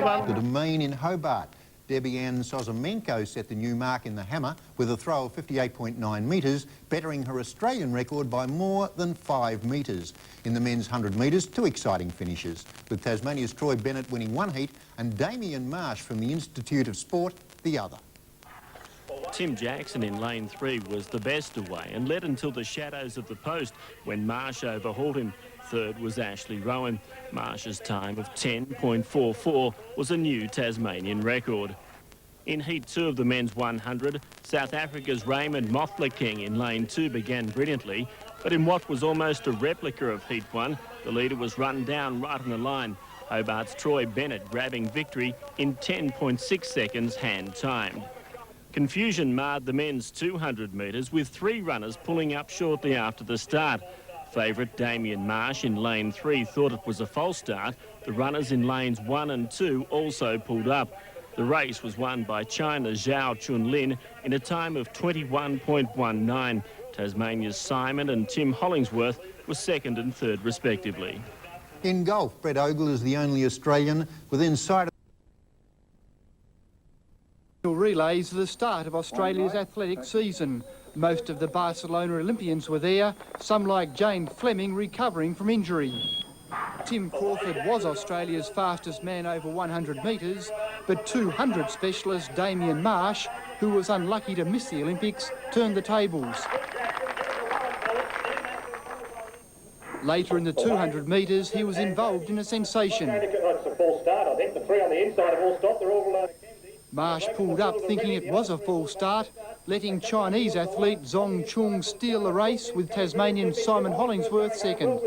The domain in Hobart. Debbie-Anne Sozomenko set the new mark in the hammer with a throw of 58.9 metres, bettering her Australian record by more than 5 metres. In the men's 100 metres, two exciting finishes, with Tasmania's Troy Bennett winning one heat and Damien Marsh from the Institute of Sport the other. Tim Jackson in lane 3 was the best away and led until the shadows of the post when Marsh overhauled him. Third was Ashley Rowan. Marsh's time of 10.44 was a new Tasmanian record. In Heat 2 of the men's 100, South Africa's Raymond Mothler-King in lane 2 began brilliantly, but in what was almost a replica of Heat 1, the leader was run down right on the line. Hobart's Troy Bennett grabbing victory in 10.6 seconds hand-timed. Confusion marred the men's 200 metres with 3 runners pulling up shortly after the start. Favourite Damien Marsh in lane 3 thought it was a false start. The runners in lanes 1 and 2 also pulled up. The race was won by China's Zhao Chunlin in a time of 21.19. Tasmania's Simon and Tim Hollingsworth were second and third respectively. In golf, Brett Ogle is the only Australian within sight of relays are the start of Australia's athletic season. Most of the Barcelona Olympians were there, some like Jane Fleming recovering from injury. Tim Crawford was Australia's fastest man over 100 metres, but 200 specialist Damien Marsh, who was unlucky to miss the Olympics, turned the tables. Later in the 200 metres, he was involved in a sensation. It's a false start, I think. The 3 on the inside have all stopped. They're all... Marsh pulled up thinking it was a false start, letting Chinese athlete Zhong Chung steal the race with Tasmanian Simon Hollingsworth second.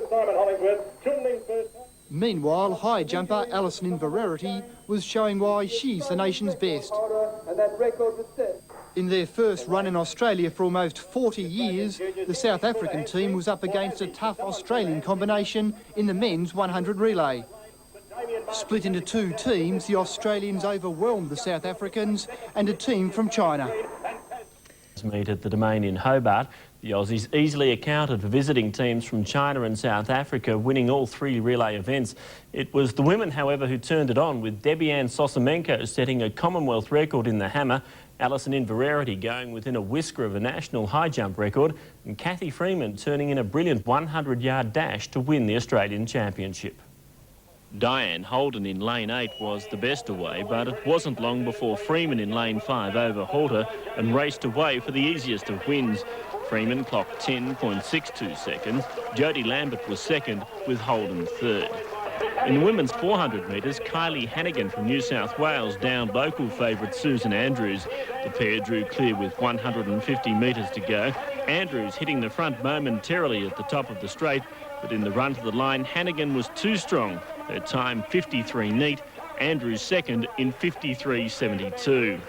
Meanwhile, high jumper Alison Inverarity was showing why she's the nation's best. In their first run in Australia for almost 40 years, the South African team was up against a tough Australian combination in the men's 100 relay. Split into 2 teams, the Australians overwhelmed the South Africans and a team from China. Meet at the domain in Hobart. The Aussies easily accounted for visiting teams from China and South Africa, winning all 3 relay events. It was the women, however, who turned it on, with Debbie-Anne Sozomenko setting a Commonwealth record in the hammer, Alison Inverarity going within a whisker of a national high jump record, and Cathy Freeman turning in a brilliant 100-yard dash to win the Australian Championship. Diane Holden in lane 8 was the best away, but it wasn't long before Freeman in lane 5 overhauled her and raced away for the easiest of wins. Freeman clocked 10.62 seconds. Jodie Lambert was second, with Holden third. In the women's 400 metres, Kylie Hannigan from New South Wales downed local favourite Susan Andrews. The pair drew clear with 150 metres to go. Andrews hitting the front momentarily at the top of the straight, but in the run to the line, Hannigan was too strong. Her time 53 neat, Andrews second in 53.72.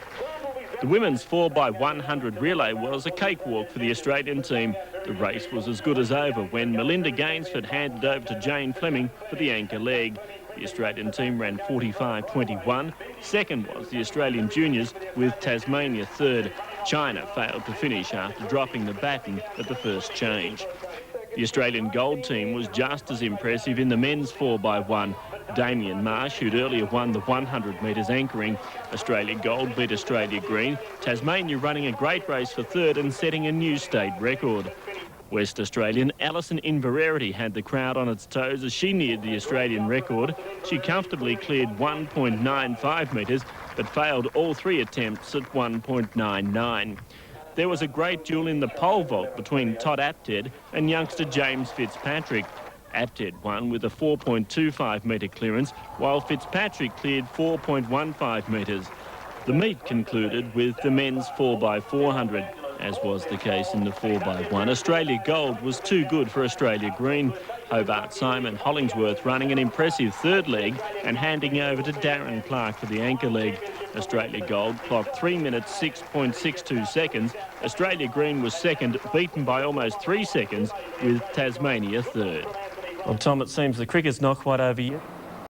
The women's 4x100 relay was a cakewalk for the Australian team. The race was as good as over when Melinda Gainsford handed over to Jane Fleming for the anchor leg. The Australian team ran 45.21. Second was the Australian juniors, with Tasmania third. China failed to finish after dropping the baton at the first change. The Australian gold team was just as impressive in the men's 4x1. Damien Marsh, who'd earlier won the 100 metres anchoring. Australia gold beat Australia green. Tasmania running a great race for third and setting a new state record. West Australian Alison Inverarity had the crowd on its toes as she neared the Australian record. She comfortably cleared 1.95 metres, but failed all 3 attempts at 1.99. There was a great duel in the pole vault between Todd Apted and youngster James Fitzpatrick. Apted won with a 4.25 metre clearance, while Fitzpatrick cleared 4.15 metres. The meet concluded with the men's 4x400. As was the case in the 4x1, Australia gold was too good for Australia green. Hobart Simon Hollingsworth running an impressive third leg and handing over to Darren Clark for the anchor leg. Australia gold clocked 3 minutes 6.62 seconds. Australia green was second, beaten by almost 3 seconds, with Tasmania third. Well, Tom, it seems the cricket's not quite over yet.